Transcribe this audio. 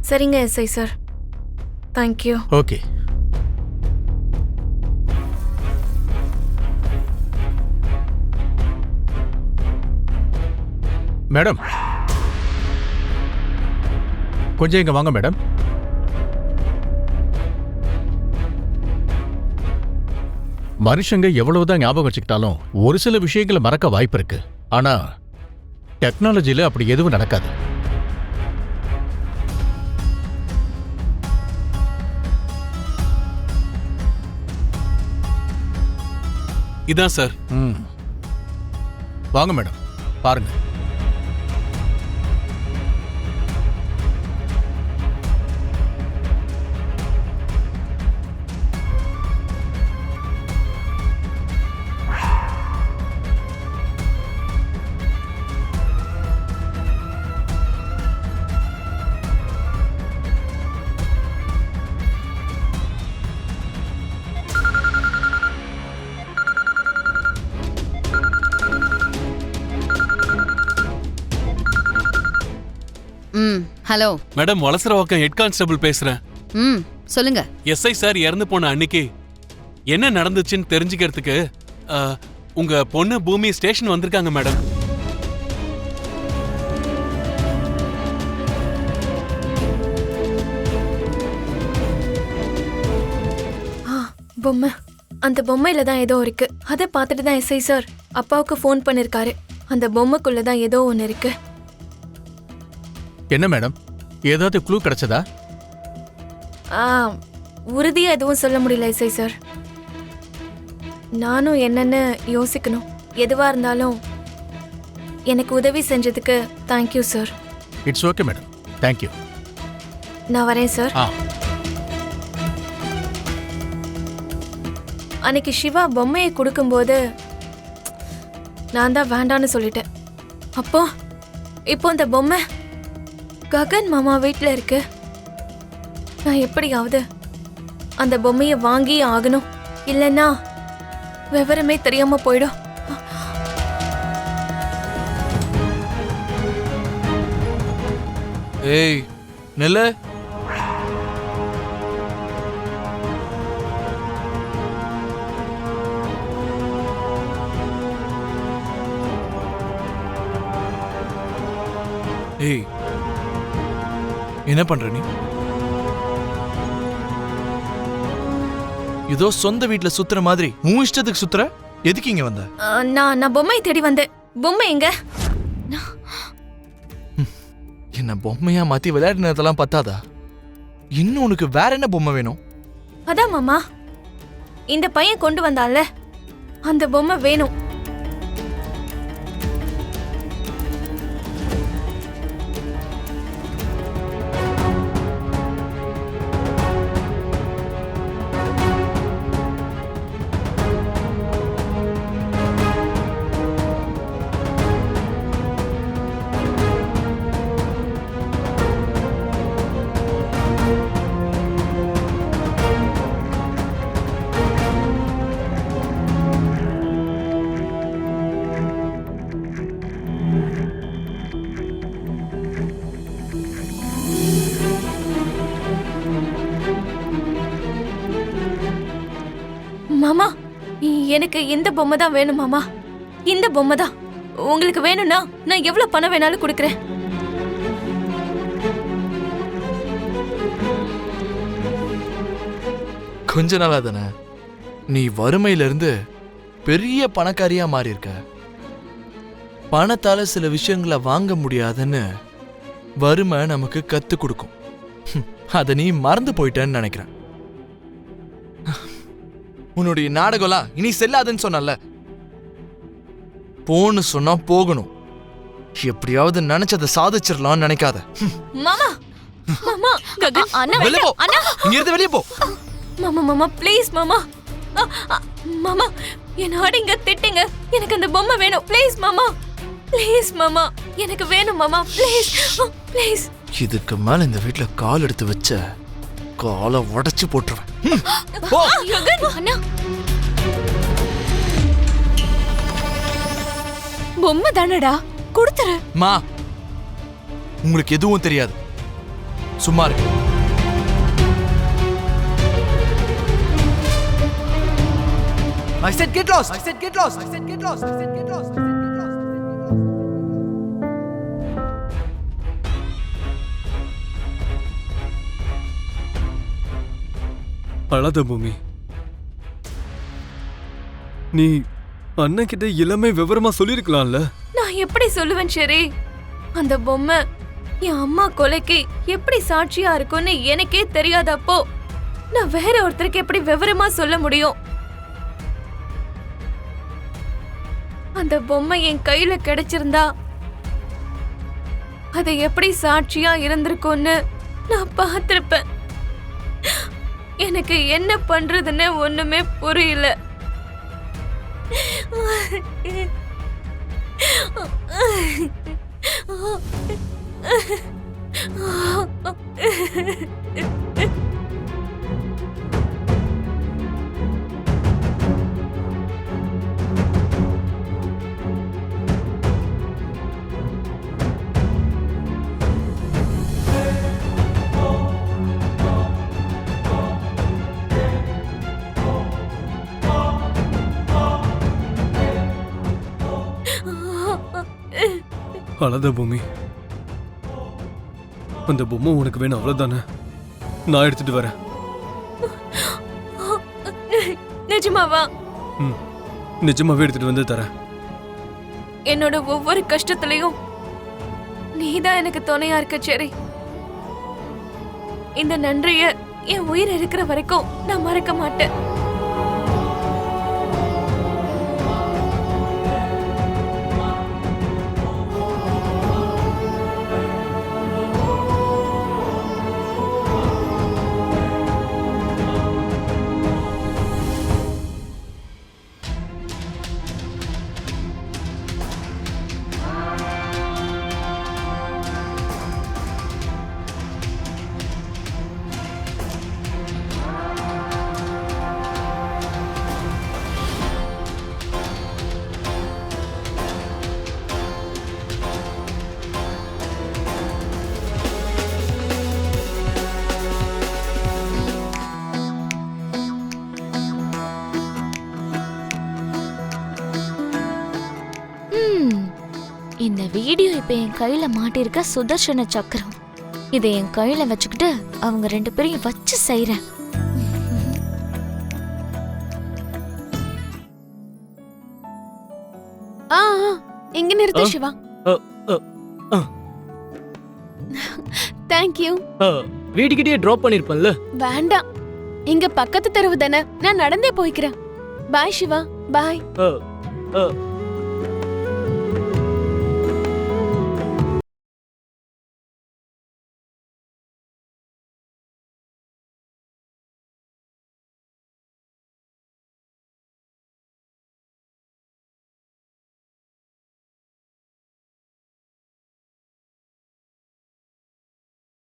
சரிங்க SI sir. Thank you. Okay. Madam, கொஞ்சம் இங்க வாங்க மேடம். மனுஷங்க எவ்வளவுதான் ஞாபகம் வச்சுக்கிட்டாலும் ஒரு சில விஷயங்களை மறக்க வாய்ப்பு இருக்கு. ஆனா டெக்னாலஜில அப்படி எதுவும் நடக்காது. இதான் சார். வாங்க மேடம், பாருங்க. Hello madam, Valasaravakkam head constable பேசுறேன். சொல்லுங்க. எஸ்ஐ சார் இறந்து போன அன்னைக்கு என்ன நடந்துச்சுன்னு தெரிஞ்சுக்கிறதுக்கு உங்க பொண்ணு பூமி ஸ்டேஷன் வந்திருக்காங்க மேடம். பொம்மை, அந்த பொம்மையில தான் ஏதோ இருக்கு. அதை பார்த்துட்டு தான் எஸ்ஐ சார் அப்பாவுக்கு ஃபோன் பண்ணிருக்காரு. அந்த பொம்மைக்குள்ளதான் ஏதோ ஒன்னு இருக்கு. என்ன மேடம், ஏதாவது க்ளூ கிடைச்சதா? உறுதியா எதுவும் சொல்ல முடியல எஸ்ஐ சார். நானும் என்னன்னு யோசிக்கணும். எதுவா இருந்தாலும் எனக்கு உதவி செஞ்சதுக்கு thank you sir. It's okay madam, thank you. நான் வரேன் சார். அன்னைக்கு சிவா பொம்மையை கொடுக்கும்போது நான் தான் வேண்டான்னு சொல்லிட்டேன். இப்போ அந்த பொம்மை ககன் மாமா வீட்ல இருக்கு. நான் எப்படியாவது அந்த பொம்மையை வாங்கி ஆகணும். இல்லைன்னா விவரமே தெரியாம போயிடும். ஏய் நில்லு. ஏய், என்ன பண்ற நீ? ஏதோ சொந்த வீட்ல சுத்துற மாதிரி உன் இஷ்டத்துக்கு சுத்துற. எதுக்கு இங்க வந்த? நான் பொம்மையை தேடி வந்தேன். பொம்மை எங்க? என்ன பொம்மையா மாத்தி விளையாடினதெல்லாம் பத்தாதா? இன்னும் உனக்கு வேற என்ன பொம்மை வேணும்? அதான் மாமா, இந்த பையன் கொண்டு வந்தான்ல, அந்த பொம்மை வேணும். மாமா, எனக்கு இந்த பொம்மை தான் வேணும் மாமா. இந்த பொம்மை தான். உங்களுக்கு வேணும்னா நான் எவ்வளவு பணம் வேணாலும் கொடுக்கறேன். கொஞ்ச நாளா தானே நீ வறுமையில இருந்து பெரிய பணக்காரியா மாறி இருக்க. பணத்தால சில விஷயங்களை வாங்க முடியாதுன்னு வறுமை நமக்கு கத்து கொடுக்கும். அத நீ மறந்து போயிட்டேன்னு நினைக்கிறேன். உன்னுடைய நாடகம்லாம் இனி செல்லாதுன்னு சொன்னல. போன்னு சொன்னா போகணும். எப்படியாவது நினைச்சதை சாதிச்சிடலாம்னு நினைக்காத. மாமா, மாமா, அண்ணா, வெளிய போ. அண்ணா, இங்க இருந்து வெளிய போ. மாமா, மாமா, ப்ளீஸ் மாமா. மாமா, என்ன அடிங்க, திட்டுங்க. எனக்கு அந்த பொம்மை வேணும். ப்ளீஸ் மாமா, ப்ளீஸ் மாமா, எனக்கு வேணும் மாமா. Please, please. இதுக்கு மேல இந்த வீட்டுல கால் எடுத்து வச்ச காலை உடைச்சு போட்டுருவேன். அண்ணா, பொம்மை தானடா, கொடுத்துரு. மா, உங்களுக்கு எதுவும் தெரியாது. சும்மா இருக்கு. I said get lost. I said get lost. I said get lost. I said get lost. I said get lost. அழாத பூமி. நீ அண்ணன் கிட்ட எல்லாமே விவரமா சொல்லிருக்கலாம்ல. நான் எப்படி சொல்லுவேன் ஷெரி? அந்த பொம்மை என் அம்மா கொலைக்கு எப்படி சாட்சியா இருக்கும்னு எனக்கே தெரியாதப்போ நான் வேற ஒருத்தருக்கு எப்படி விவரமா சொல்ல முடியும்? அந்த பொம்மை என் கையில கிடைச்சிருந்தா அது எப்படி சாட்சியா இருந்திருக்கும்னு நான் பார்த்திருப்பேன். எனக்கு என்ன பண்றதுன்னு ஒண்ணுமே புரியல. அழாத பூமி. அந்த பொம்மை உனக்கு வேணும் அவ்வளவுதானே? நான் எடுத்துட்டு வரேன். நிஜமாவா? நிஜமாவே எடுத்துட்டு வந்து தரேன். என்னோட ஒவ்வொரு கஷ்டத்திலையும் நீதான் எனக்கு துணையா இருக்க சரி. இந்த நன்றிய என் உயிர் இருக்கிற வரைக்கும் நான் மறக்க மாட்டேன். இந்த வீடியோ இப்ப என் கையில மாட்டிருக்க சுதர்சன சக்கரம். இதை என் கையில வச்சுக்கிட்டு அவங்க ரெண்டு பேரையும் வச்சு செய்றேன். இங்க நிறுத்து சிவா. Thank you. வீட்டுக்கிட்டே டிராப் பண்ணிருப்பேன்ல. வேண்டாம், இங்க பக்கத்து தெருவு தானே, நான் நடந்தே போய்க்கிறேன். பாய் சிவா, பாய்.